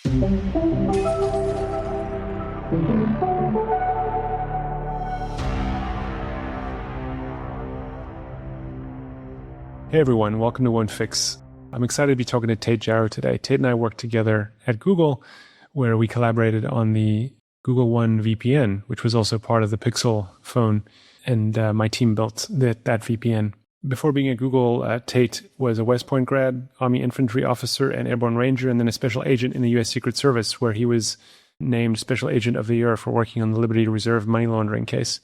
Hey everyone, welcome to One Fix. I'm excited to be talking to Tate Jarrow today. Tate and I worked together at Google, where we collaborated on the Google One VPN, which was also part of the Pixel phone, and my team built that VPN. Before being at Google, Tate was a West Point grad, Army infantry officer, and Airborne Ranger, and then a special agent in the U.S. Secret Service, where he was named Special Agent of the Year for working on the Liberty Reserve money laundering case.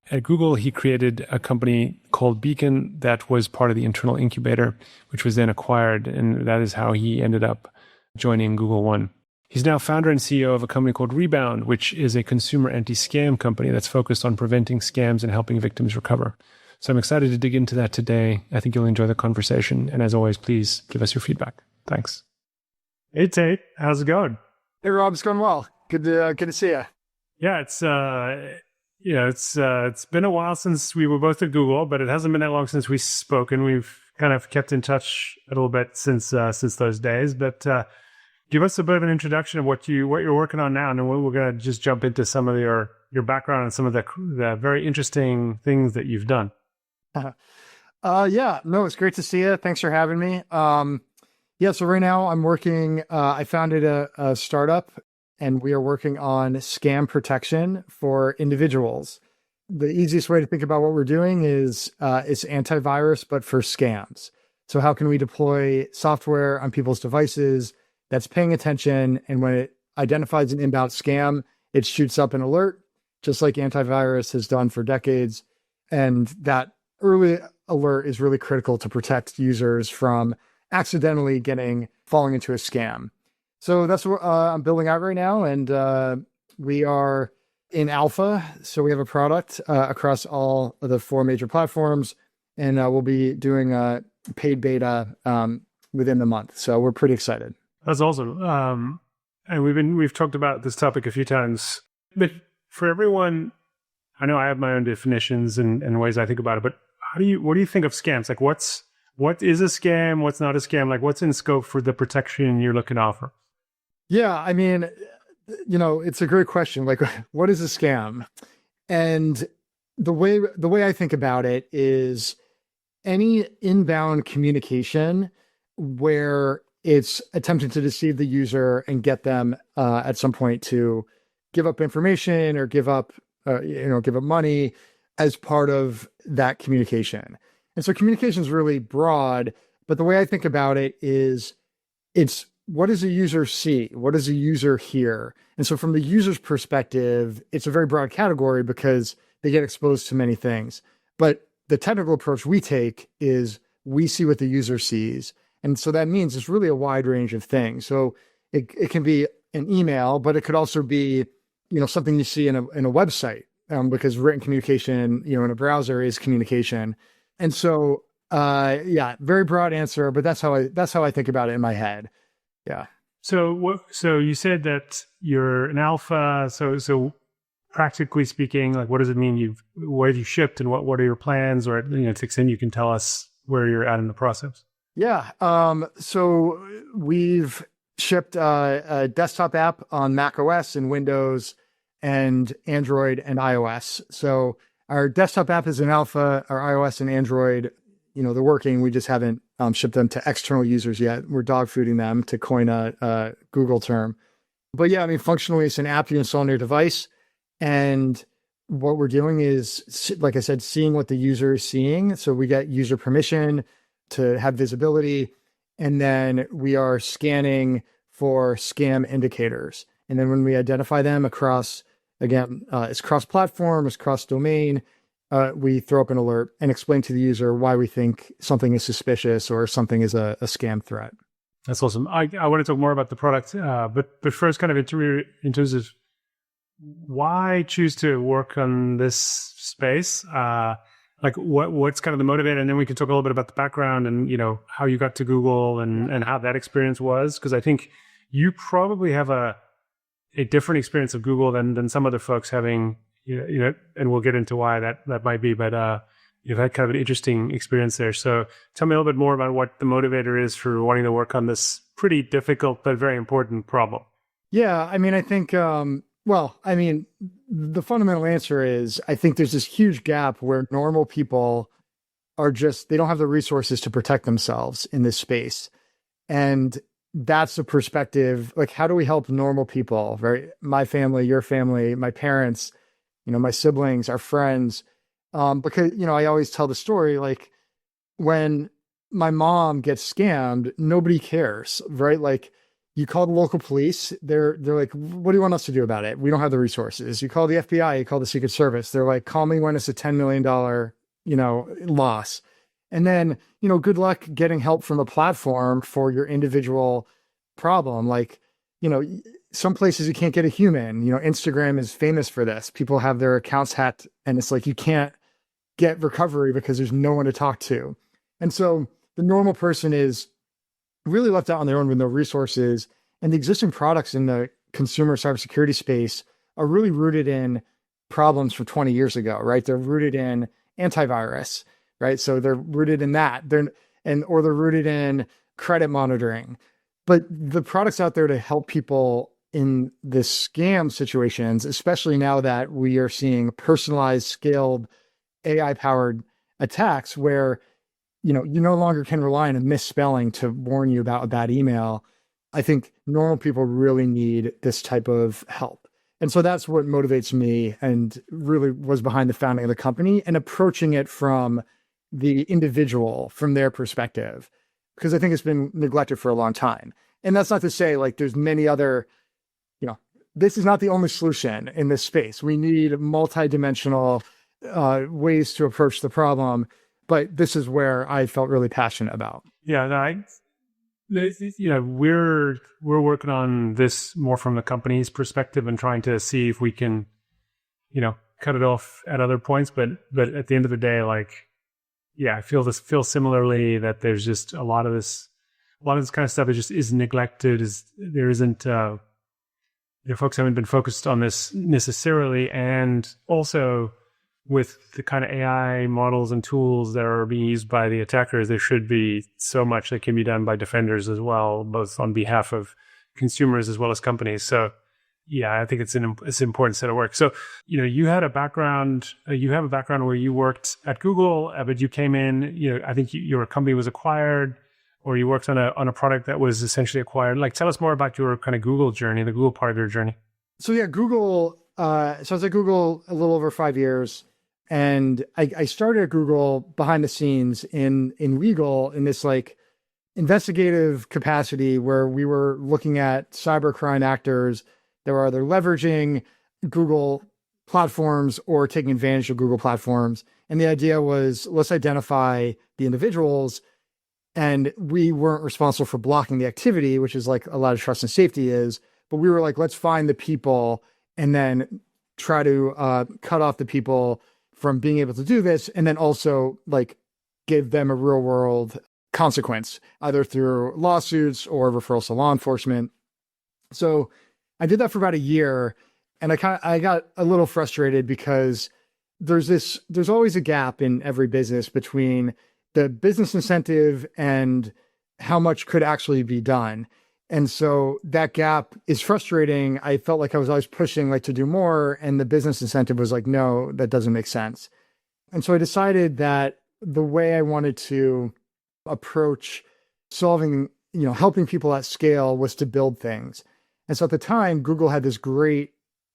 At Google, he created a company called Beacon that was part of the internal incubator, which was then acquired, and that is how he ended up joining Google One. He's now founder and CEO of a company called Rebound, which is a consumer anti-scam company that's focused on preventing scams and helping victims recover. So I'm excited to dig into that today. I think you'll enjoy the conversation. And as always, please give us your feedback. Thanks. Hey, Tate. How's it going? Hey, Rob. It's going well. Good to see you. Yeah, it's been a while since we were both at Google, but it hasn't been that long since we've spoken. We've kind of kept in touch a little bit since those days. But give us a bit of an introduction of what you're working on now, and then we're going to just jump into some of your background and some of the very interesting things that you've done. It's great to see you. Thanks for having me. So right now I'm working. I founded a startup, and we are working on scam protection for individuals. The easiest way to think about what we're doing is it's antivirus, but for scams. So how can we deploy software on people's devices that's paying attention, and when it identifies an inbound scam, it shoots up an alert, just like antivirus has done for decades. And that early alert is really critical to protect users from accidentally falling into a scam. So that's what I'm building out right now. And we are in alpha. So we have a product across all of the 4 major platforms, and we'll be doing a paid beta within the month. So we're pretty excited. That's awesome. And we've talked about this topic a few times, but for everyone, I know I have my own definitions and ways I think about it, but what do you think of scams? Like what is a scam? What's not a scam? Like what's in scope for the protection you're looking to offer? Yeah, I mean, it's a great question. Like, what is a scam? And the way I think about it is any inbound communication where it's attempting to deceive the user and get them at some point to give up information or give up money as part of that communication. And so communication is really broad, but the way I think about it is it's what does a user see? What does a user hear? And so from the user's perspective, it's a very broad category because they get exposed to many things. But the technical approach we take is we see what the user sees. And so that means it's really a wide range of things. So it can be an email, but it could also be, something you see in a website, because written communication, in a browser is communication. And so, very broad answer, but that's how I think about it in my head. Yeah. So you said that you're an alpha. So practically speaking, like, what does it mean? What have you shipped, and what are your plans? Or, to the extent you can tell us where you're at in the process. Yeah. So we've shipped a desktop app on macOS and Windows and Android and iOS. So our desktop app is in alpha. Our iOS and Android, they're working. We just haven't shipped them to external users yet. We're dogfooding them, to coin a Google term. But yeah, I mean, functionally, it's an app you install on your device. And what we're doing is, like I said, seeing what the user is seeing. So we get user permission to have visibility. And then we are scanning for scam indicators. And then when we identify them across, again, it's cross-platform, it's cross-domain, we throw up an alert and explain to the user why we think something is suspicious or something is a scam threat. That's awesome. I want to talk more about the product, but first, kind of in terms of why choose to work on this space. Like what's kind of the motivator, and then we can talk a little bit about the background and how you got to Google and how that experience was, because I think you probably have a different experience of Google than some other folks having, and we'll get into why that might be, but you've had kind of an interesting experience there. So tell me a little bit more about what the motivator is for wanting to work on this pretty difficult but very important problem. Yeah, I mean, I think, I mean, the fundamental answer is I think there's this huge gap where normal people are just, they don't have the resources to protect themselves in this space. And that's the perspective. Like, how do we help normal people, right? My family, your family, my parents, my siblings, our friends. Because, I always tell the story, like when my mom gets scammed, nobody cares, right? Like you call the local police, they're like, what do you want us to do about it? We don't have the resources. You call the FBI, you call the Secret Service. They're like, call me when it's a $10 million, loss. And then, good luck getting help from the platform for your individual problem. Like, some places you can't get a human. Instagram is famous for this. People have their accounts hacked and it's like you can't get recovery because there's no one to talk to. And so the normal person is really left out on their own with no resources. And the existing products in the consumer cybersecurity space are really rooted in problems from 20 years ago, right? They're rooted in antivirus, right? So they're rooted in that. Or they're rooted in credit monitoring. But the products out there to help people in this scam situations, especially now that we are seeing personalized, scaled, AI-powered attacks where, you no longer can rely on a misspelling to warn you about a bad email. I think normal people really need this type of help. And so that's what motivates me and really was behind the founding of the company and approaching it from the individual, from their perspective, because I think it's been neglected for a long time. And that's not to say like there's many other, this is not the only solution in this space. We need multidimensional ways to approach the problem. But this is where I felt really passionate about. Yeah, we're working on this more from the company's perspective and trying to see if we can, cut it off at other points. But at the end of the day, like, yeah, I feel similarly that there's just a lot of this kind of stuff is neglected. Folks haven't been focused on this necessarily, and also with the kind of AI models and tools that are being used by the attackers, there should be so much that can be done by defenders as well, both on behalf of consumers as well as companies. So, yeah, I think it's an important set of work. So, you had a background, where you worked at Google, but you came in, I think your company was acquired, or you worked on a product that was essentially acquired. Like, tell us more about your kind of Google journey, the Google part of your journey. So yeah, Google. So I was at Google a little over 5 years. And I started at Google behind the scenes in legal, in this like investigative capacity where we were looking at cybercrime actors that were either leveraging Google platforms or taking advantage of Google platforms. And the idea was, let's identify the individuals. And we weren't responsible for blocking the activity, which is like a lot of trust and safety is. But we were like, let's find the people and then try to cut off the people from being able to do this, and then also like give them a real world consequence, either through lawsuits or referrals to law enforcement. So I did that for about a year, and I got a little frustrated because there's always a gap in every business between the business incentive and how much could actually be done. And so that gap is frustrating. I felt like I was always pushing like to do more, and the business incentive was like, no, that doesn't make sense. And so I decided that the way I wanted to approach solving, helping people at scale was to build things. And so at the time, Google had this great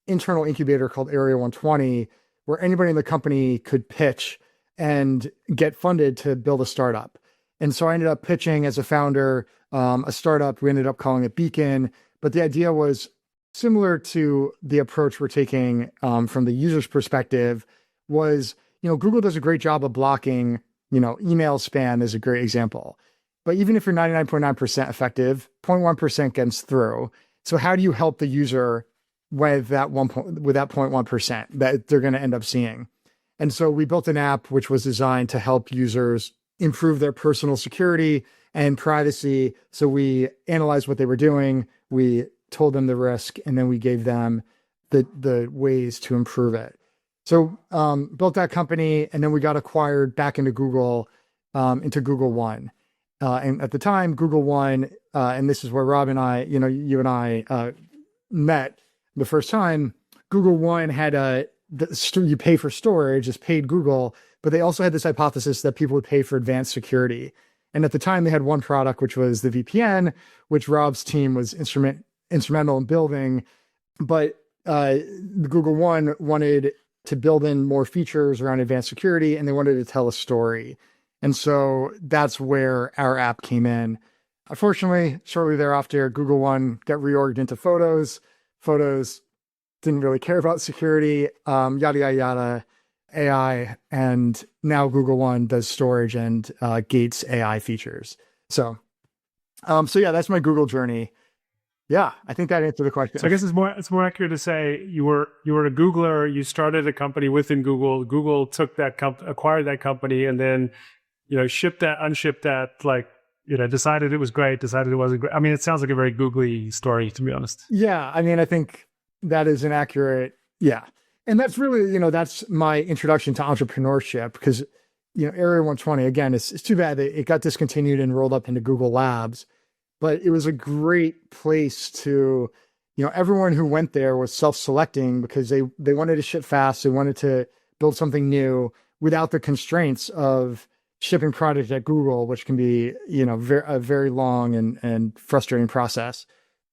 internal incubator called Area 120, where anybody in the company could pitch and get funded to build a startup. And so I ended up pitching as a founder, a startup. We ended up calling it Beacon. But the idea was similar to the approach we're taking from the user's perspective was, Google does a great job of blocking, email spam is a great example. But even if you're 99.9% effective, 0.1% gets through. So how do you help the user with that 0.1% that they're going to end up seeing? And so we built an app which was designed to help users improve their personal security and privacy. So we analyzed what they were doing, we told them the risk, and then we gave them the ways to improve it. So built that company, and then we got acquired back into Google One. And at the time, Google One, and this is where Rob and I, you and I met the first time, Google One had you pay for storage, is paid Google, but they also had this hypothesis that people would pay for advanced security. And at the time, they had one product, which was the VPN, which Rob's team was instrumental in building. But the Google One wanted to build in more features around advanced security, and they wanted to tell a story. And so that's where our app came in. Unfortunately, shortly thereafter, Google One got reorged into Photos. Photos didn't really care about security, yada, yada, yada, AI. And now Google One does storage and gates AI features. So yeah, that's my Google journey. Yeah, I think that answered the question. So I guess it's more accurate to say you were a Googler. You started a company within Google. Google took that acquired that company, and then shipped that, unshipped that, decided it was great, decided it wasn't great. I mean, it sounds like a very googly story, to be honest. Yeah, I mean, I think that is an accurate, yeah. And that's really, that's my introduction to entrepreneurship, because, Area 120, again, it's too bad that it got discontinued and rolled up into Google Labs, but it was a great place to, everyone who went there was self-selecting because they wanted to ship fast. They wanted to build something new without the constraints of shipping product at Google, which can be, a very long and frustrating process.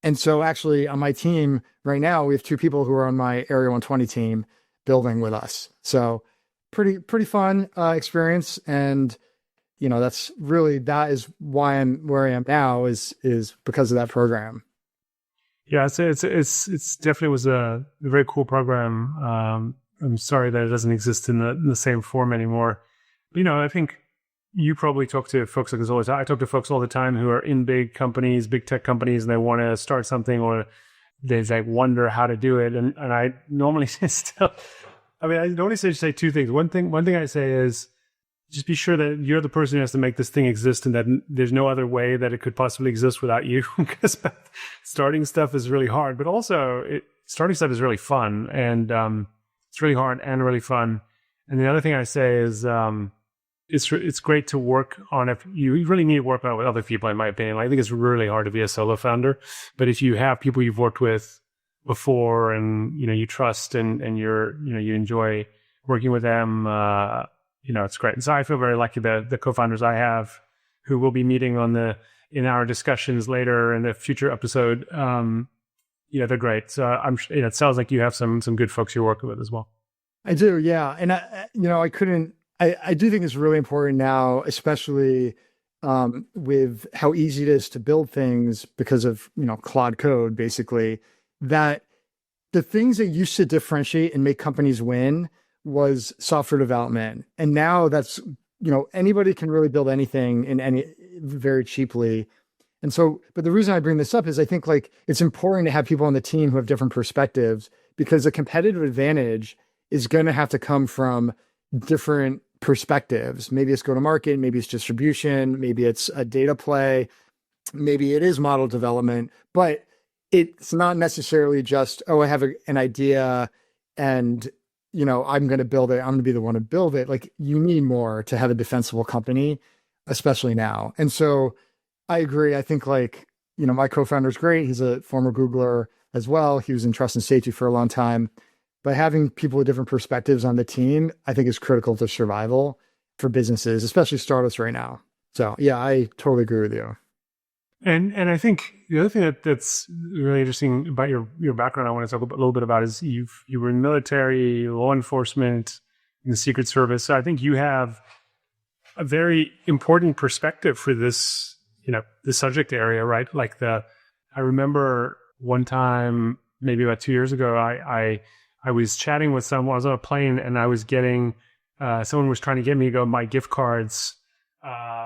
And so actually on my team right now, we have 2 people who are on my Area 120 team building with us. So pretty fun experience. And, that is why I'm where I am now is because of that program. Yeah, it's definitely was a very cool program. I'm sorry that it doesn't exist in the same form anymore. But, I think you probably talk to folks like this always. I talk to folks all the time who are in big companies, big tech companies, and they want to start something, or they wonder how to do it. And I normally I normally say 2 things. One thing I say is just be sure that you're the person who has to make this thing exist, and that there's no other way that it could possibly exist without you. Because starting stuff is really hard, but also starting stuff is really fun, and it's really hard and really fun. And the other thing I say is, it's great to work on it. You really need to work on it with other people, in my opinion. I think it's really hard to be a solo founder, but if you have people you've worked with before, and you trust, and you enjoy working with them, it's great. And so I feel very lucky that the co-founders I have, who will be meeting in our discussions later in a future episode, they're great. So it sounds like you have some good folks you're working with as well. I do, yeah. And I do think it's really important now, especially with how easy it is to build things because of, Claude Code, basically, that the things that used to differentiate and make companies win was software development. And now that's, anybody can really build anything very cheaply. And so, but the reason I bring this up is I think it's important to have people on the team who have different perspectives, because the competitive advantage is going to have to come from different perspectives. Maybe it's go to market, maybe it's distribution, maybe it's a data play, maybe it is model development, but it's not necessarily just, I have an idea and, I'm going to build it. I'm going to be the one to build it. You need more to have a defensible company, especially now. And so I agree. I think my co-founder is great. He's a former Googler as well. He was in trust and safety for a long time. But having people with different perspectives on the team, I think is critical to survival for businesses, especially startups right now. So yeah, I totally agree with you. And I think the other thing that's really interesting about your background, I want to talk a little bit about, is you were in military, law enforcement, in the Secret Service. So I think you have a very important perspective for this, this subject area, right? I remember one time, maybe about 2 years ago, I was chatting with someone. I was on a plane, and I was getting someone was trying to get me to go my gift cards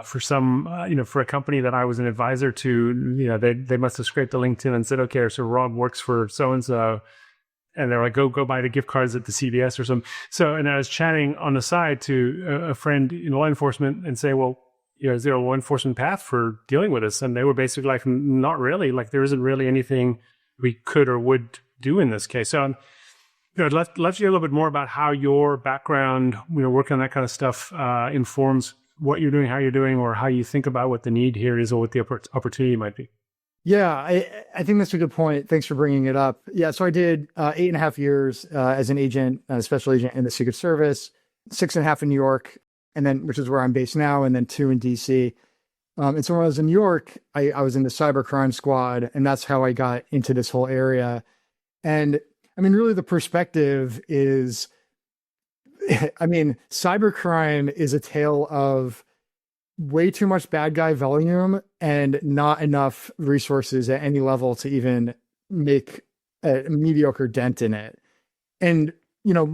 for some for a company that I was an advisor to. They must have scraped the LinkedIn and said, okay, so Rob works for so and so, and they're like, go buy the gift cards at the CVS or something. So, and I was chatting on the side to a friend in law enforcement and say, well, is there a law enforcement path for dealing with this? And they were basically like, not really. There isn't really anything we could or would do in this case. So I'd love to hear a little bit more about how your background, working on that kind of stuff, informs what you're doing, how you're doing, or how you think about what the need here is or what the opportunity might be. Yeah, I think that's a good point. Thanks for bringing it up. Yeah, so I did 8.5 years as an agent, a special agent in the Secret Service, 6.5 in New York, and then which is where I'm based now, and then 2 in DC. And so when I was in New York, I was in the cybercrime squad, and that's how I got into this whole area. And I mean, really, the perspective is, I mean, cybercrime is a tale of way too much bad guy volume and not enough resources at any level to even make a mediocre dent in it. And, you know,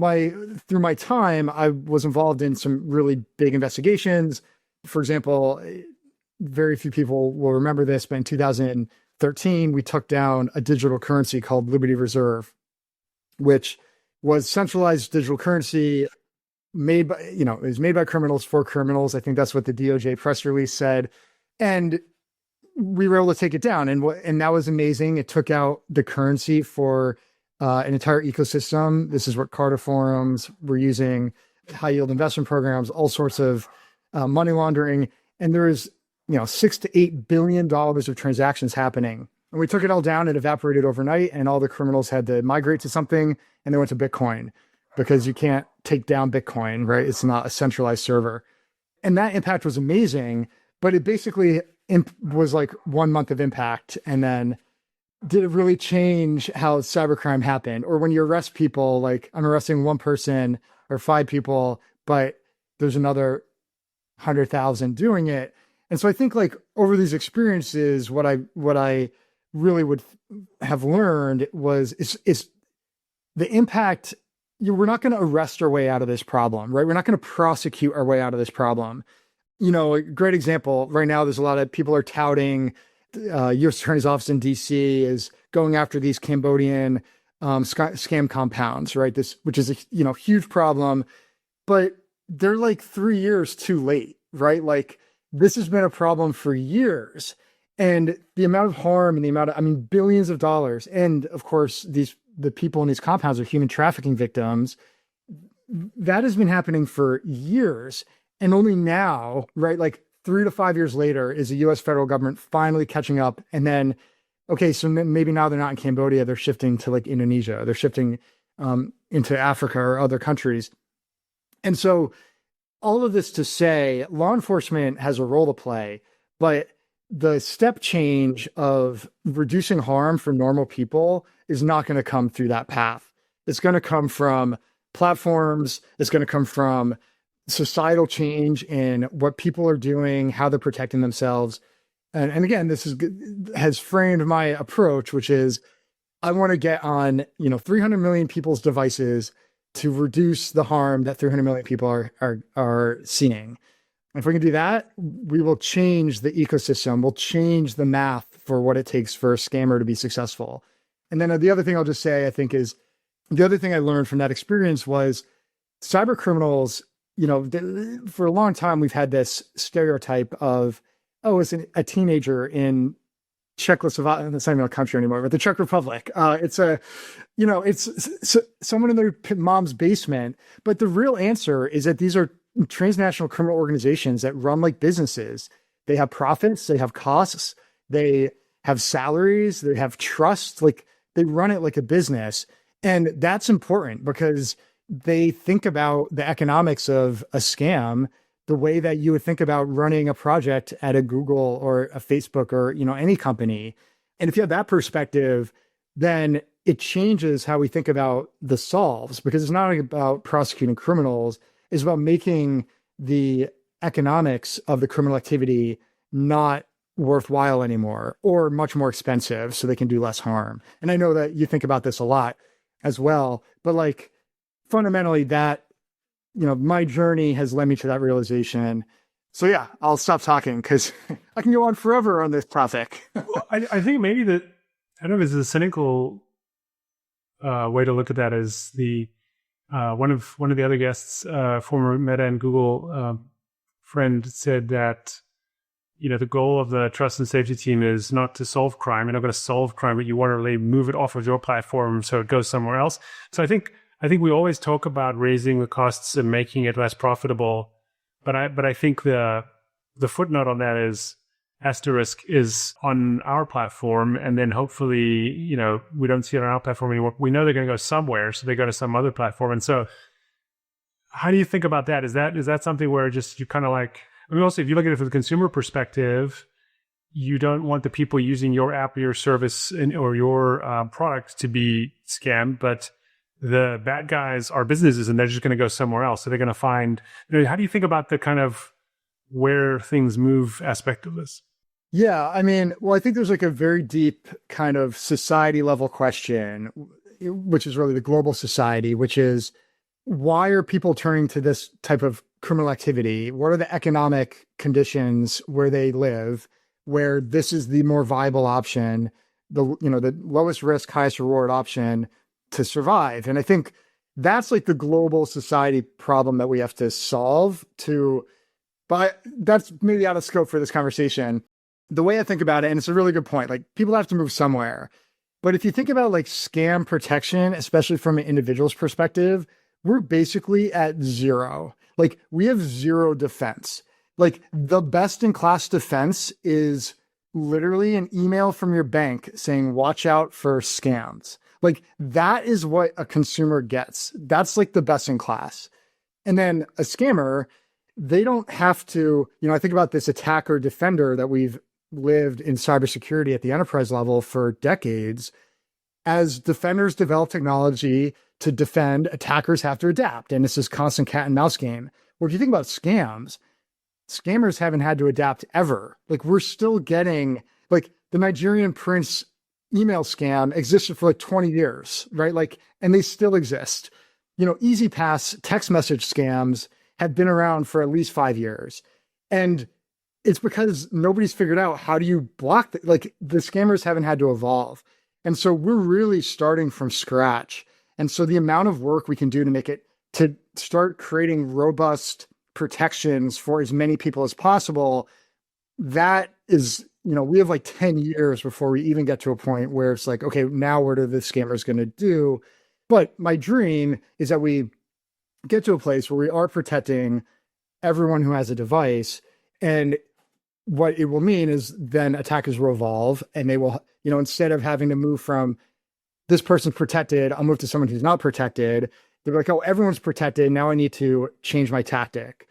through my time, I was involved in some really big investigations. For example, very few people will remember this, but in 2013, we took down a digital currency called Liberty Reserve, which was centralized digital currency made by, you know, it was made by criminals for criminals. I think that's what the DOJ press release said. And we were able to take it down. And that was amazing. It took out the currency for an entire ecosystem. This is what Carter forums were using, high yield investment programs, all sorts of money laundering. And there was, you know, $6 to $8 billion of transactions happening. And we took it all down. It evaporated overnight, and all the criminals had to migrate to something, and they went to Bitcoin, because you can't take down Bitcoin, right? It's not a centralized server. And that impact was amazing, but it basically was like 1 month of impact. And then did it really change how cybercrime happened? Or when you arrest people, like I'm arresting one person or 5 people, but there's another 100,000 doing it. And so I think like over these experiences, what I really would have learned was is the impact. We're not going to arrest our way out of this problem, right? We're not going to prosecute our way out of this problem. You know, a great example right now, there's a lot of people are touting U.S. Attorney's Office in D.C. is going after these Cambodian scam compounds, right? Which is a huge problem, but they're like 3 years too late, right? Like this has been a problem for years, and the amount of harm and the amount of, billions of dollars, and of course the people in these compounds are human trafficking victims. That has been happening for years. And only now, right, like 3 to 5 years later, is the US federal government finally catching up. And then, okay, so maybe now they're not in Cambodia, they're shifting to like Indonesia, they're shifting into Africa or other countries. And so all of this to say, law enforcement has a role to play, but the step change of reducing harm for normal people is not going to come through that path. It's going to come from platforms. It's going to come from societal change in what people are doing, how they're protecting themselves. And again, this has framed my approach, which is I want to get on, 300 million people's devices to reduce the harm that 300 million people are seeing. If we can do that, we will change the ecosystem. We'll change the math for what it takes for a scammer to be successful. And then the other thing I'll just say, I think, is the other thing I learned from that experience was cybercriminals, for a long time, we've had this stereotype of, it's a teenager in Czechoslovakia, it's not even a country anymore, but the Czech Republic. It's someone in their mom's basement. But the real answer is that these are transnational criminal organizations that run like businesses. They have profits, they have costs, they have salaries, they have trust, like they run it like a business. And that's important because they think about the economics of a scam the way that you would think about running a project at a Google or a Facebook or, any company. And if you have that perspective, then it changes how we think about the solves, because it's not about prosecuting criminals. Is about making the economics of the criminal activity not worthwhile anymore or much more expensive so they can do less harm. And I know that you think about this a lot as well, but like fundamentally that, my journey has led me to that realization. So yeah, I'll stop talking because I can go on forever on this topic. Well, I think maybe that, I don't know if it's a cynical way to look at that is one of the other guests, former Meta and Google friend, said that the goal of the trust and safety team is not to solve crime. You're not going to solve crime, but you want to really move it off of your platform so it goes somewhere else. So I think we always talk about raising the costs and making it less profitable, but I think the footnote on that is asterisk is on our platform, and then hopefully, we don't see it on our platform anymore. We know they're going to go somewhere, so they go to some other platform. And so how do you think about that? Is that something where just you kind of like, also if you look at it from the consumer perspective, you don't want the people using your app or your service or your product to be scammed, but the bad guys are businesses and they're just going to go somewhere else. So they're going to find, how do you think about the kind of where things move aspect of this? Yeah, I think there's like a very deep kind of society level question, which is really the global society, which is why are people turning to this type of criminal activity? What are the economic conditions where they live, where this is the more viable option, the lowest risk, highest reward option to survive? And I think that's like the global society problem that we have to solve but that's maybe out of scope for this conversation. The way I think about it, and it's a really good point, like people have to move somewhere. But if you think about like scam protection, especially from an individual's perspective, we're basically at zero. Like we have zero defense. Like the best in class defense is literally an email from your bank saying, watch out for scams. Like that is what a consumer gets. That's like the best in class. And then a scammer, they don't have to, I think about this attacker defender that we've lived in cybersecurity at the enterprise level for decades. As defenders develop technology to defend, attackers have to adapt. And it's this constant cat and mouse game. Where if you think about scams, scammers haven't had to adapt ever. Like we're still getting, like the Nigerian prince email scam existed for like 20 years, right? Like, and they still exist. Easy pass text message scams have been around for at least 5 years. And it's because nobody's figured out how do you block like the scammers haven't had to evolve. And so we're really starting from scratch. And so the amount of work we can do to start creating robust protections for as many people as possible, that is, we have like 10 years before we even get to a point where it's like, okay, now what are the scammers going to do? But my dream is that we get to a place where we are protecting everyone who has a device. And what it will mean is then attackers will evolve and they will, instead of having to move from this person's protected, I'll move to someone who's not protected. They're like, oh, everyone's protected. Now I need to change my tactic.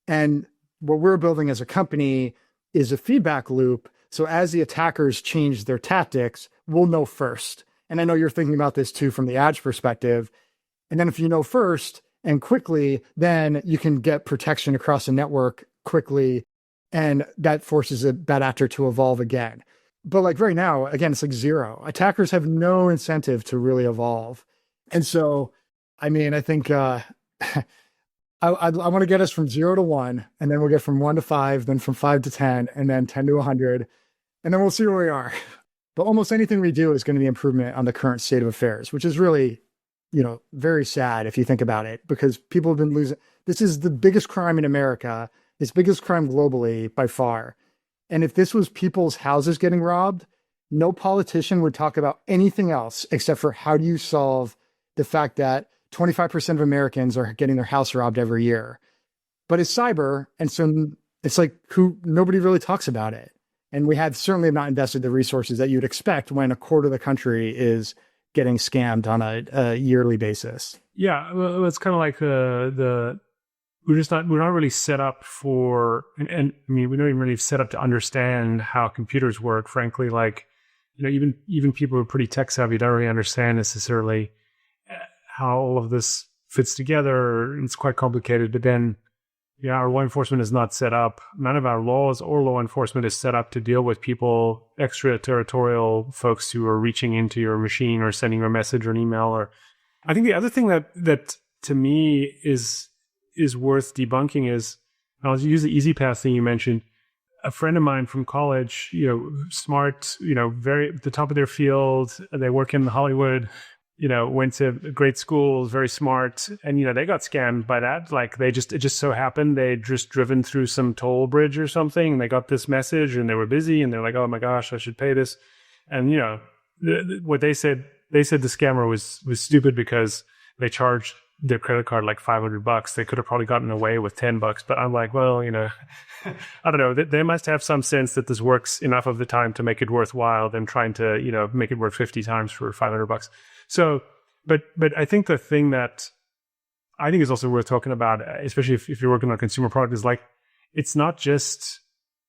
And what we're building as a company is a feedback loop. So as the attackers change their tactics, we'll know first. And I know you're thinking about this too from the ads perspective. And then if you know first and quickly, then you can get protection across the network quickly. And that forces a bad actor to evolve again. But like right now, again, it's like zero. Attackers have no incentive to really evolve. And so, I think I want to get us from 0 to 1, and then we'll get from 1 to 5, then from 5 to 10, and then 10 to 100. And then we'll see where we are. But almost anything we do is going to be improvement on the current state of affairs, which is really, very sad if you think about it, because people have been losing. This is the biggest crime in America. It's biggest crime globally by far. And if this was people's houses getting robbed, no politician would talk about anything else except for how do you solve the fact that 25% of Americans are getting their house robbed every year. But it's cyber. And so it's like nobody really talks about it. And we certainly have not invested the resources that you'd expect when a quarter of the country is getting scammed on a yearly basis. Yeah, well, it's kind of like we're not really set up for, and we're not even really set up to understand how computers work. Frankly, like, even people who are pretty tech savvy don't really understand necessarily how all of this fits together. It's quite complicated. But then, our law enforcement is not set up. None of our laws or law enforcement is set up to deal with people, extraterritorial folks who are reaching into your machine or sending you a message or an email. Or I think the other thing that to me is worth debunking is, I'll use the easy pass thing you mentioned. A friend of mine from college, smart, very at the top of their field. They work in Hollywood, went to great schools, very smart. And, they got scammed by that. Like it just so happened they'd just driven through some toll bridge or something. And they got this message and they were busy and they're like, oh my gosh, I should pay this. And, what they said the scammer was stupid because they charged their credit card like $500. They could have probably gotten away with $10. But I'm like, well, I don't know. They must have some sense that this works enough of the time to make it worthwhile than trying to, make it work 50 times for $500. So, but I think the thing that I think is also worth talking about, especially if you're working on a consumer product, is like, it's not just,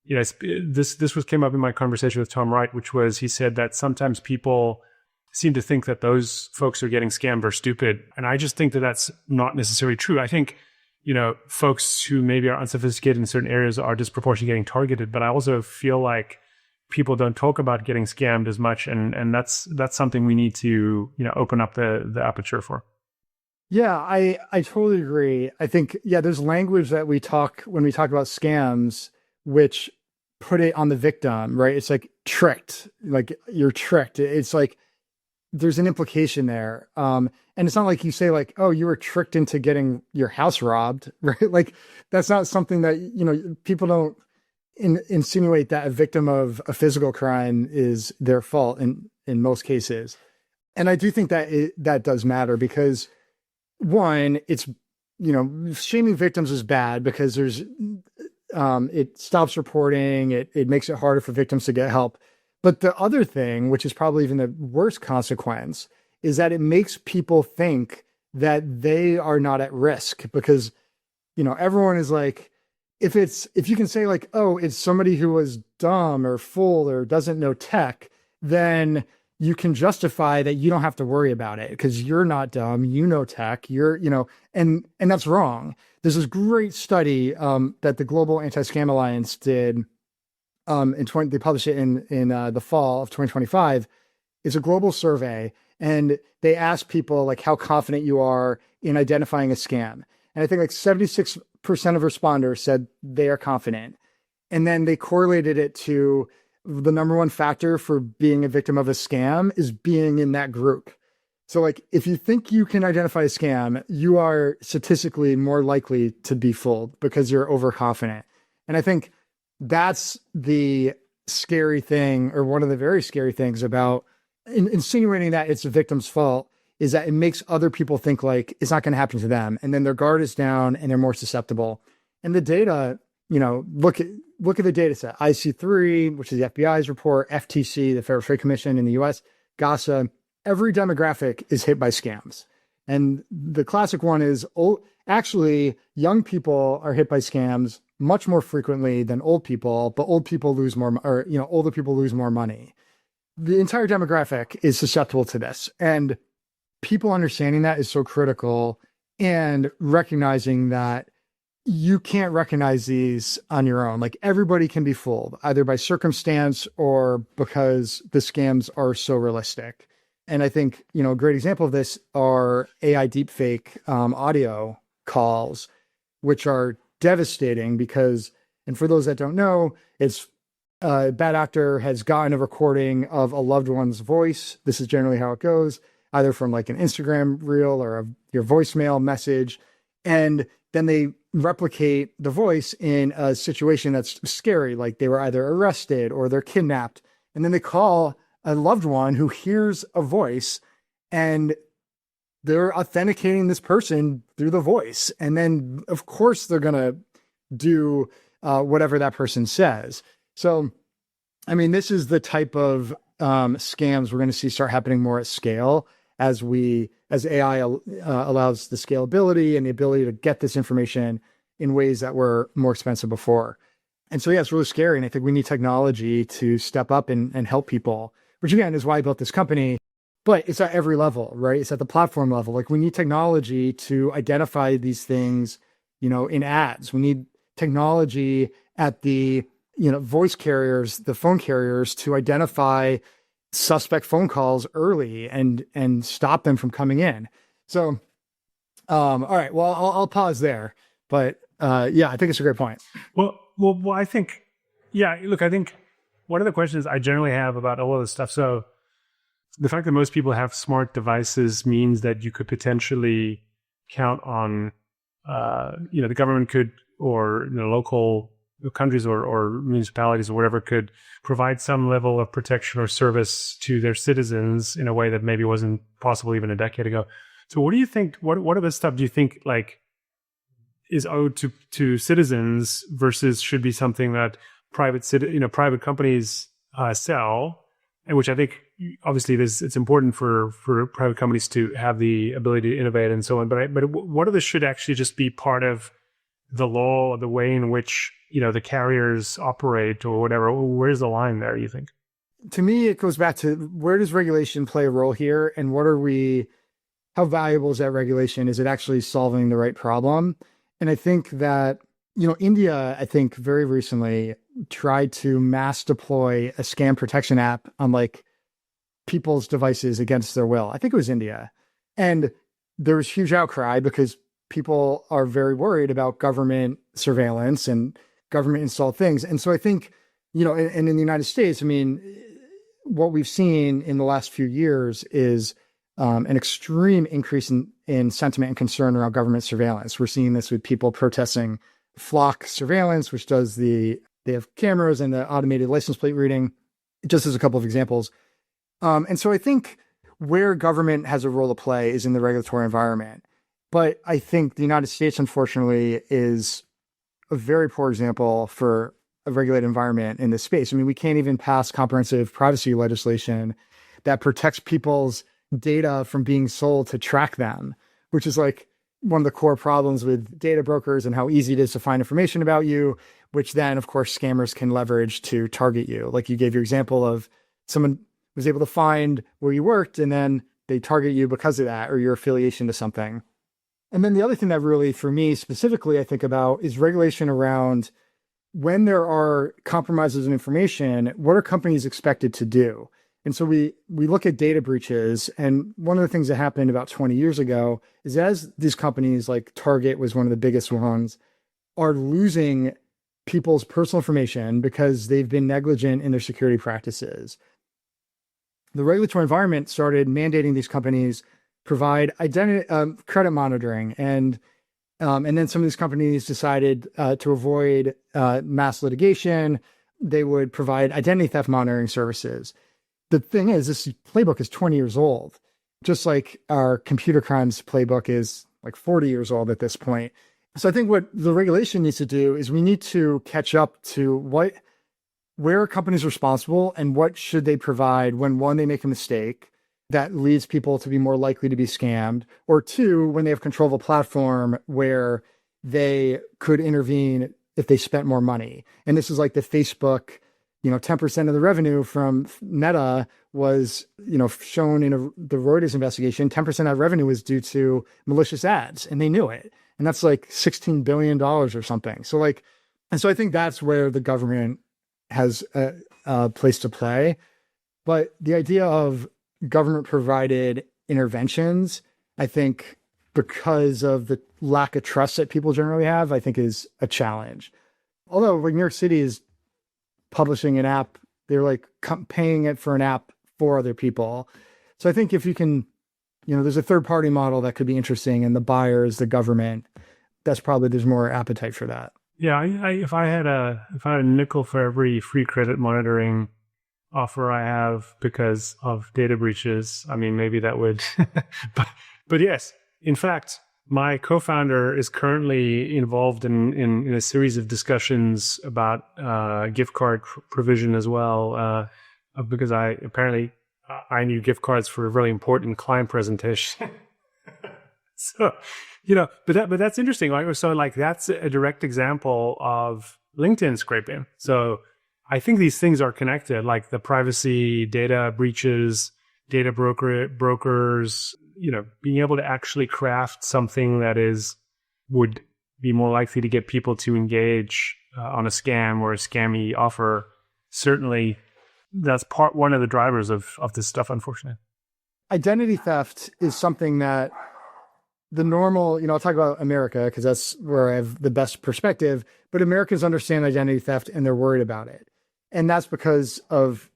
this came up in my conversation with Tom Wright, which was, he said that sometimes people seem to think that those folks who are getting scammed are stupid. And I just think that that's not necessarily true. I think, folks who maybe are unsophisticated in certain areas are disproportionately getting targeted. But I also feel like people don't talk about getting scammed as much. And that's something we need to, open up the aperture for. Yeah, I totally agree. I think, there's language that we talk when we talk about scams, which put it on the victim, right? It's like tricked, like you're tricked. It's like, there's an implication there. And it's not like you say like, oh, you were tricked into getting your house robbed, right? Like that's not something that, people don't insinuate that a victim of a physical crime is their fault in most cases. And I do think that that does matter because one, it's, shaming victims is bad because there's, it stops reporting. It makes it harder for victims to get help. But the other thing, which is probably even the worst consequence, is that it makes people think that they are not at risk because, everyone is like, if you can say like, oh, it's somebody who was dumb or fool or doesn't know tech, then you can justify that you don't have to worry about it because you're not dumb, tech, and that's wrong. There's this great study that the Global Anti-Scam Alliance did. They published it in the fall of 2025. It's a global survey, and they asked people like how confident you are in identifying a scam. And I think like 76% of responders said they are confident. And then they correlated it to the number one factor for being a victim of a scam is being in that group. So like if you think you can identify a scam, you are statistically more likely to be fooled because you're overconfident. And I think that's the scary thing, or one of the very scary things about insinuating that it's the victim's fault, is that it makes other people think like it's not going to happen to them. And then their guard is down and they're more susceptible. And the data, look at the data set. IC3, which is the FBI's report, FTC, the Federal Trade Commission in the US, GASA, every demographic is hit by scams. And the classic one is, actually, young people are hit by scams much more frequently than old people, but old people lose more, or, older people lose more money. The entire demographic is susceptible to this. And people understanding that is so critical, and recognizing that you can't recognize these on your own. Like everybody can be fooled either by circumstance or because the scams are so realistic. And I think, a great example of this are AI deepfake audio calls, which are devastating because, and for those that don't know, it's a bad actor has gotten a recording of a loved one's voice. This is generally how it goes, either from like an Instagram reel or your voicemail message. And then they replicate the voice in a situation that's scary, like they were either arrested or they're kidnapped. And then they call a loved one who hears a voice, and they're authenticating this person through the voice. And then, of course, they're going to do whatever that person says. So, I mean, this is the type of scams we're going to see start happening more at scale as AI allows the scalability and the ability to get this information in ways that were more expensive before. And so, yeah, it's really scary. And I think we need technology to step up and help people, which again is why I built this company. But it's at every level, right? It's at the platform level. Like we need technology to identify these things, in ads. We need technology at the, voice carriers, the phone carriers, to identify suspect phone calls early and stop them from coming in. So, all right, well, I'll pause there. But yeah, I think it's a great point. Well, I think, I think one of the questions I generally have about all of this stuff. So the fact that most people have smart devices means that you could potentially count on, the government could, or local countries or municipalities or whatever could provide some level of protection or service to their citizens in a way that maybe wasn't possible even a decade ago. So what do you think, what of this stuff do you think like is owed to citizens versus should be something that private companies sell, and which I think obviously it's important for private companies to have the ability to innovate and so on. But what of this should actually just be part of the law, or the way in which the carriers operate or whatever? Where's the line there, you think? To me, it goes back to where does regulation play a role here, and how valuable is that regulation? Is it actually solving the right problem? And I think that, India, I think very recently tried to mass deploy a scam protection app on like people's devices against their will. I think it was India. And there was huge outcry because people are very worried about government surveillance and government installed things. And so I think, and in the United States, I mean, what we've seen in the last few years is an extreme increase in sentiment and concern around government surveillance. We're seeing this with people protesting flock surveillance, which they have cameras and the automated license plate reading, just as a couple of examples. And so I think where government has a role to play is in the regulatory environment. But I think the United States, unfortunately, is a very poor example for a regulated environment in this space. I mean, we can't even pass comprehensive privacy legislation that protects people's data from being sold to track them, which is like one of the core problems with data brokers and how easy it is to find information about you, which then, of course, scammers can leverage to target you. Like you gave your example of someone was able to find where you worked and then they target you because of that or your affiliation to something. And then the other thing that really, for me specifically, I think about is regulation around when there are compromises of information, what are companies expected to do? And so we look at data breaches, and one of the things that happened about 20 years ago is as these companies like Target was one of the biggest ones, are losing people's personal information because they've been negligent in their security practices. The regulatory environment started mandating these companies provide identity credit monitoring, and then some of these companies decided to avoid mass litigation. They would provide identity theft monitoring services. The thing is, this playbook is 20 years old, just like our computer crimes playbook is like 40 years old at this point. So I think what the regulation needs to do is we need to catch up to where are companies responsible and what should they provide when, one, they make a mistake that leads people to be more likely to be scammed, or two, when they have control of a platform where they could intervene if they spent more money. And this is like the Facebook, 10% of the revenue from Meta was, shown in the Reuters investigation. 10% of revenue was due to malicious ads, and they knew it. And that's like $16 billion or something. So I think that's where the government has a place to play. But the idea of government provided interventions, I think because of the lack of trust that people generally have, I think is a challenge. Although like New York City is publishing an app, they're like paying it for an app for other people. So I think if you can, there's a third party model that could be interesting, and the buyer is the government. There's more appetite for that. Yeah, if I had a nickel for every free credit monitoring offer I have because of data breaches, I mean, maybe that would, but yes, in fact, my co-founder is currently involved in a series of discussions about gift card provision as well, because I need gift cards for a really important client presentation. So, but that's interesting. So that's a direct example of LinkedIn scraping. So I think these things are connected, like the privacy, data breaches, data brokers, being able to actually craft something that would be more likely to get people to engage on a scam or a scammy offer. Certainly, that's one of the drivers of this stuff, unfortunately. Identity theft is something that the normal, I'll talk about America because that's where I have the best perspective, but Americans understand identity theft and they're worried about it. And that's because of,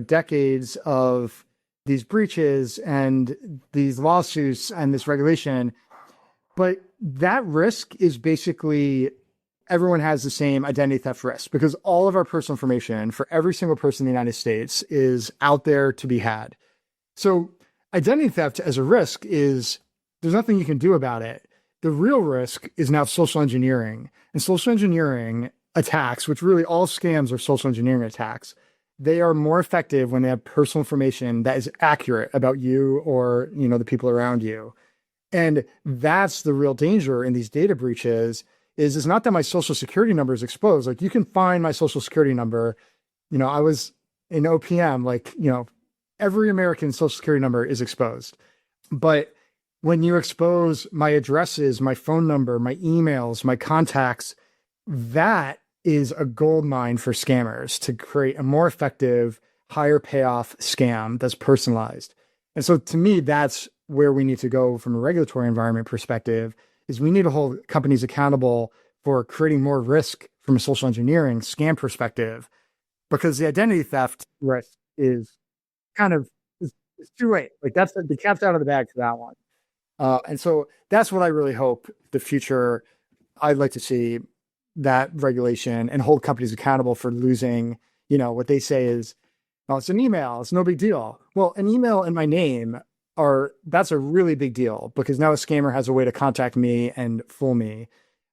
decades of these breaches and these lawsuits and this regulation. But that risk is basically everyone has the same identity theft risk because all of our personal information for every single person in the United States is out there to be had. So identity theft as a risk is there's nothing you can do about it. The real risk is now social engineering. And social engineering attacks, which really all scams are social engineering attacks, they are more effective when they have personal information that is accurate about you or, the people around you. And that's the real danger in these data breaches is it's not that my social security number is exposed. Like you can find my social security number. I was in OPM, every American social security number is exposed. But when you expose my addresses, my phone number, my emails, my contacts, that is a gold mine for scammers to create a more effective, higher payoff scam that's personalized. And so to me, that's where we need to go from a regulatory environment perspective is we need to hold companies accountable for creating more risk from a social engineering scam perspective, because the identity theft risk is kind of it's too late. Like that's the cat's out of the bag for that one. And so that's what I really hope the future, I'd like to see that regulation and hold companies accountable for losing, what they say is, oh, it's an email. It's no big deal. Well, an email and my name that's a really big deal because now a scammer has a way to contact me and fool me.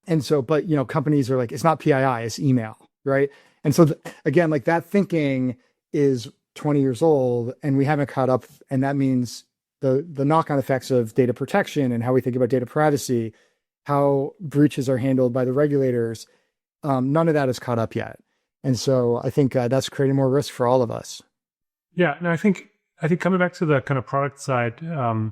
And so, but, companies are like, it's not PII, it's email, right? And so again, like that thinking is 20 years old and we haven't caught up. And that means the knock-on effects of data protection and how we think about data privacy, how breaches are handled by the regulators, none of that is caught up yet. And so I think that's creating more risk for all of us. Yeah, and I think coming back to the kind of product side, I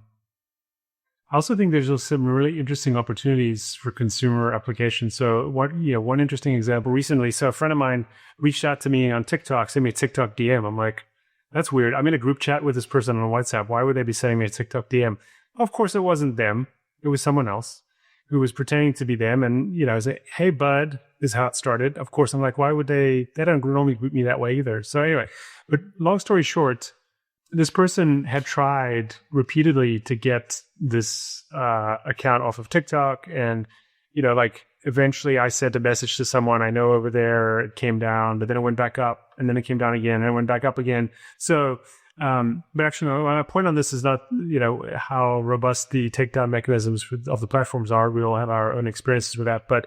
also think there's just some really interesting opportunities for consumer applications. So one interesting example recently, so a friend of mine reached out to me on TikTok, sent me a TikTok DM. I'm like, that's weird. I'm in a group chat with this person on WhatsApp. Why would they be sending me a TikTok DM? Of course, it wasn't them. It was someone else who was pretending to be them. And, I was like, hey, bud, this is how it started. Of course, I'm like, why would they don't normally greet me that way either. So anyway, but long story short, this person had tried repeatedly to get this account off of TikTok. And, eventually I sent a message to someone I know over there. It came down, but then it went back up and then it came down again and it went back up again. So, but actually, no, my point on this is not, how robust the takedown mechanisms of the platforms are. We all have our own experiences with that, but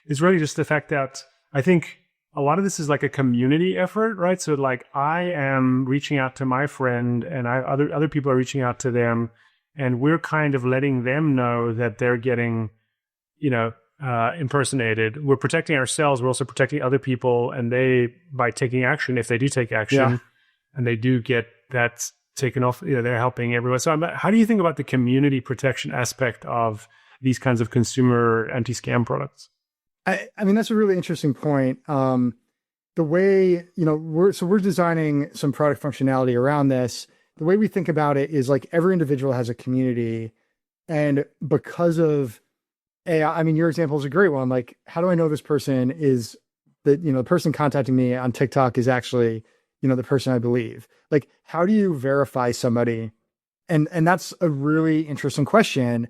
it's really just the fact that I think a lot of this is like a community effort, right? So like I am reaching out to my friend and other people are reaching out to them and we're kind of letting them know that they're getting, impersonated. We're protecting ourselves. We're also protecting other people. And they, by taking action, if they do take action and they do get that taken off, they're helping everyone. So how do you think about the community protection aspect of these kinds of consumer anti-scam products? I mean, that's a really interesting point. The way, we're designing some product functionality around this. The way we think about it is like every individual has a community. And because of AI, I mean, your example is a great one. Like, how do I know this person is the person contacting me on TikTok is actually, the person I believe? Like, how do you verify somebody? And that's a really interesting question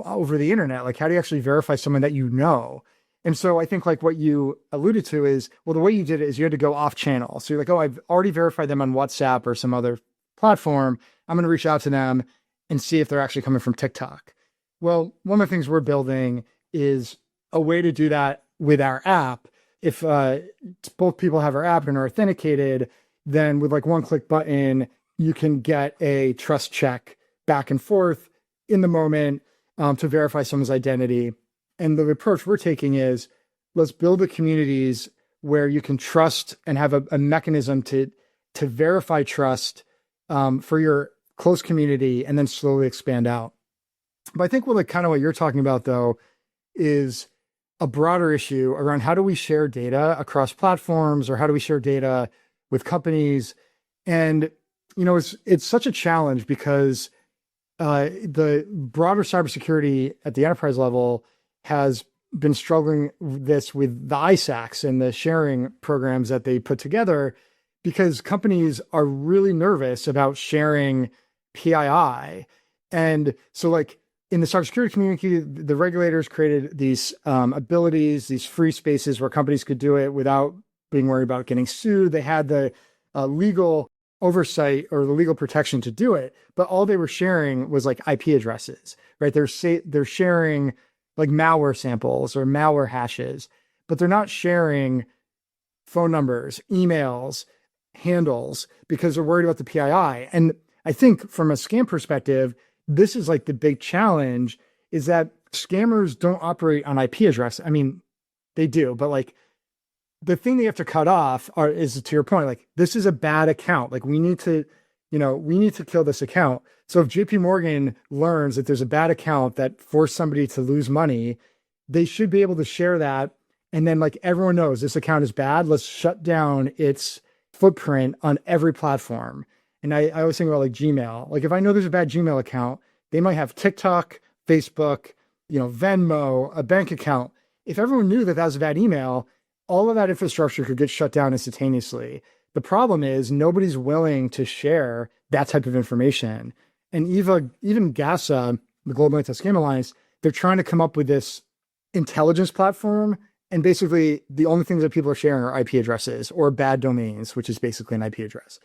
over the internet. Like, how do you actually verify someone that you know? And so I think like what you alluded to is, well, the way you did it is you had to go off channel. So you're like, oh, I've already verified them on WhatsApp or some other platform. I'm going to reach out to them and see if they're actually coming from TikTok. Well, one of the things we're building is a way to do that with our app. If both people have our app and are authenticated, then with like one click button, you can get a trust check back and forth in the moment to verify someone's identity. And the approach we're taking is let's build the communities where you can trust and have a mechanism to verify trust for your close community and then slowly expand out. But I think what you're talking about though is a broader issue around how do we share data across platforms or how do we share data with companies? And, it's such a challenge because the broader cybersecurity at the enterprise level has been struggling with the ISACs and the sharing programs that they put together because companies are really nervous about sharing PII. And so like in the cybersecurity community, the regulators created these abilities, these free spaces where companies could do it without being worried about getting sued. They had the legal oversight or the legal protection to do it, but all they were sharing was like IP addresses, right? They're sharing like malware samples or malware hashes, but they're not sharing phone numbers, emails, handles, because they're worried about the PII. And I think from a scam perspective, this is like the big challenge, is that scammers don't operate on IP address. I mean, they do, but like the thing they have to cut off is, to your point, like this is a bad account. Like we need to kill this account. So if JP Morgan learns that there's a bad account that forced somebody to lose money, they should be able to share that. And then like everyone knows this account is bad. Let's shut down its footprint on every platform. And I always think about like Gmail. Like if I know there's a bad Gmail account, they might have TikTok, Facebook, Venmo, a bank account. If everyone knew that that was a bad email, all of that infrastructure could get shut down instantaneously. The problem is nobody's willing to share that type of information. And even GASA, the Global Anti-Scam Alliance, they're trying to come up with this intelligence platform. And basically the only things that people are sharing are IP addresses or bad domains, which is basically an IP address.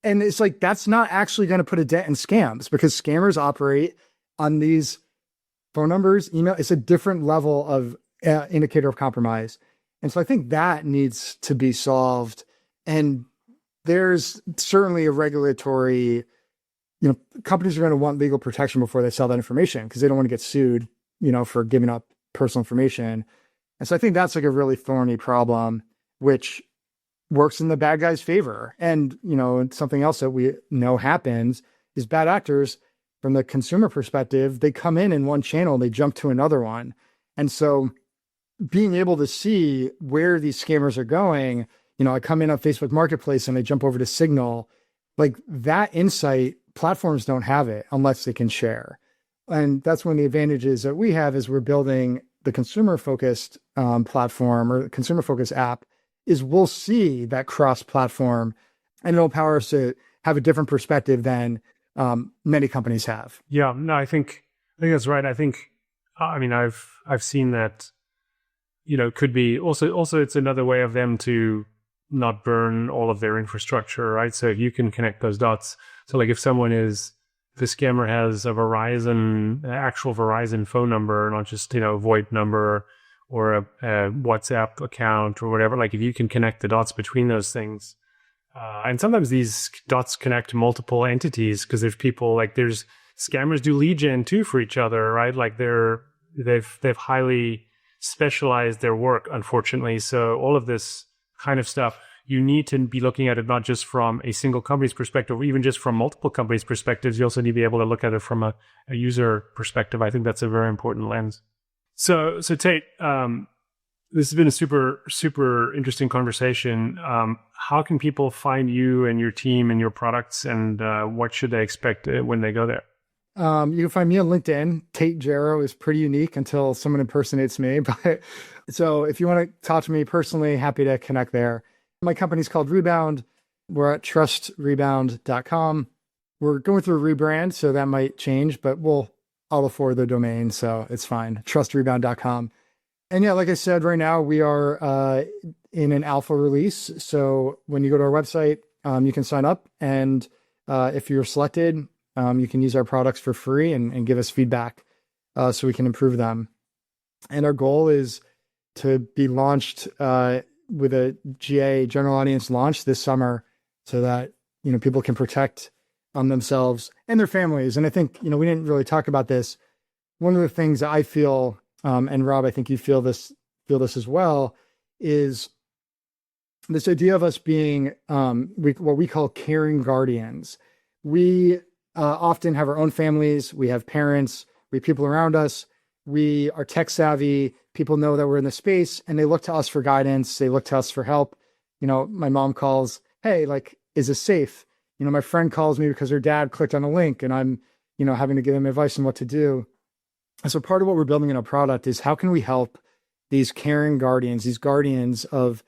And it's like, that's not actually going to put a dent in scams, because scammers operate on these phone numbers, email. It's a different level of indicator of compromise. And so I think that needs to be solved. And there's certainly a regulatory, companies are going to want legal protection before they sell that information, because they don't want to get sued, for giving up personal information. And so I think that's like a really thorny problem, which works in the bad guy's favor. And, something else that we know happens is bad actors, from the consumer perspective, they come in one channel and they jump to another one. And so being able to see where these scammers are going, I come in on Facebook Marketplace and I jump over to Signal, like that insight, platforms don't have it unless they can share. And that's one of the advantages that we have, is we're building the consumer-focused platform or consumer-focused app, is we'll see that cross-platform, and it'll empower us to have a different perspective than many companies have. Yeah, no, I think that's right. I've seen that, could be also it's another way of them to not burn all of their infrastructure, right? So if you can connect those dots, so like if the scammer has actual Verizon phone number, not just, VoIP number or a WhatsApp account or whatever, like if you can connect the dots between those things, and sometimes these dots connect multiple entities, because there's people, like there's scammers do lead gen too for each other, right? Like they've highly specialized their work, unfortunately. So all of this kind of stuff, you need to be looking at it not just from a single company's perspective, or even just from multiple companies' perspectives. You also need to be able to look at it from a user perspective. I think that's a very important lens. So Tate, this has been a super, super interesting conversation. How can people find you and your team and your products, and what should they expect when they go there? You can find me on LinkedIn. Tate Jarrow is pretty unique until someone impersonates me. But so if you want to talk to me personally, happy to connect there. My company's called Rebound. We're at trustrebound.com. We're going through a rebrand, so that might change, but I'll afford the domain, so it's fine. Trustrebound.com. And yeah, like I said, right now we are in an alpha release. So when you go to our website, you can sign up, and if you're selected, you can use our products for free and give us feedback so we can improve them. And our goal is to be launched with a GA general audience launch this summer, so that people can protect themselves and their families. And I think we didn't really talk about this. One of the things that I feel, and Rob, I think you feel this as well, is this idea of us being what we call caring guardians. We often have our own families. We have parents. We have people around us. We are tech savvy. People know that we're in the space, and they look to us for guidance. They look to us for help. My mom calls, "Hey, like, is this safe?" My friend calls me because her dad clicked on a link, and I'm, having to give them advice on what to do. And so part of what we're building in our product is, how can we help these caring guardians, these guardians of,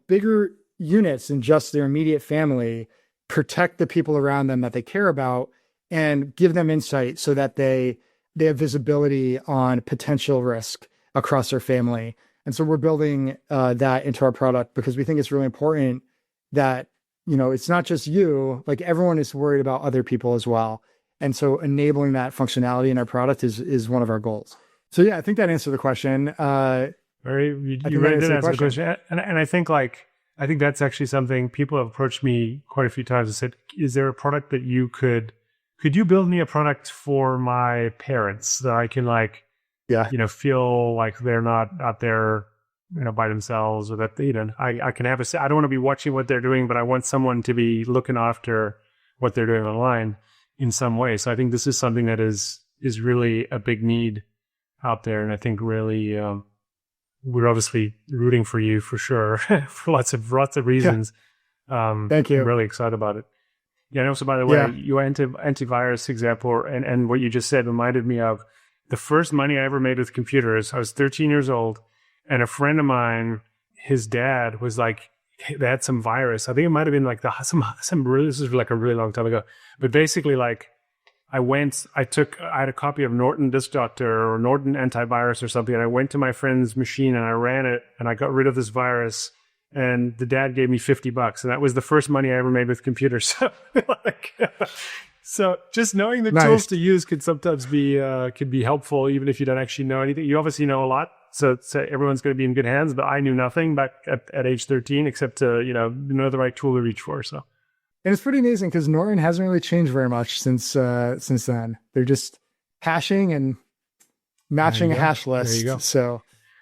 bigger units than just their immediate family, protect the people around them that they care about, and give them insight so that they have visibility on potential risk across their family. And so we're building that into our product, because we think it's really important that, it's not just you, like everyone is worried about other people as well. And so enabling that functionality in our product is one of our goals. So yeah, I think that answered the question. You really did answer the question. And I think I think that's actually something people have approached me quite a few times and said, is there a product that could you build me a product for my parents that I can feel like they're not out there, by themselves, or that, I can have I don't want to be watching what they're doing, but I want someone to be looking after what they're doing online in some way. So I think this is something that is really a big need out there. And I think really, we're obviously rooting for you for sure for lots of reasons. Yeah. Thank you. I'm really excited about it. Yeah. And also, by the way, your antivirus example and what you just said reminded me of the first money I ever made with computers. I was 13 years old, and a friend of mine, his dad was like, they had some virus. I think it might have been like this is like a really long time ago. But basically, like, I had a copy of Norton Disk Doctor or Norton Antivirus or something, and I went to my friend's machine and I ran it and I got rid of this virus, and the dad gave me $50, and that was the first money I ever made with computers. So just knowing the tools to use could sometimes be helpful, even if you don't actually know anything. You obviously know a lot, so everyone's going to be in good hands. But I knew nothing back at age 13 except to know the right tool to reach for. So. And it's pretty amazing because Norton hasn't really changed very much since then. They're just hashing and matching a hash list. There you go. So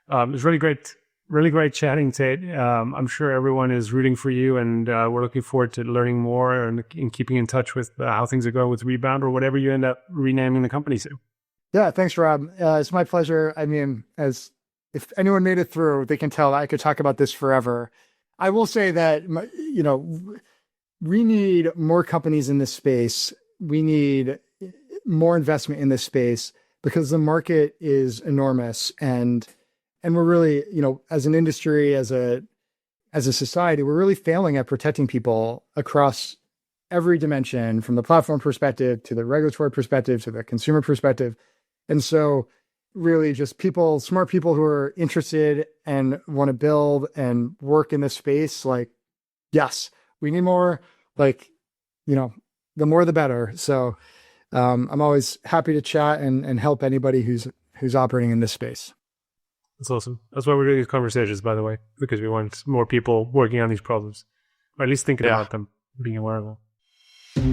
it was really great chatting, Tate. I'm sure everyone is rooting for you, and we're looking forward to learning more and keeping in touch with how things are going with Rebound or whatever you end up renaming the company to. Yeah, thanks, Rob. It's my pleasure. I mean, if anyone made it through, they can tell I could talk about this forever. I will say that, we need more companies in this space. We need more investment in this space because the market is enormous, and we're really, as an industry, as a society, we're really failing at protecting people across every dimension, from the platform perspective to the regulatory perspective to the consumer perspective. And so really just smart people who are interested and want to build and work in this space, yes, we need more, the more the better. So I'm always happy to chat and help anybody who's operating in this space. That's awesome. That's why we're doing these conversations, by the way, because we want more people working on these problems, or at least thinking about them, being aware of them.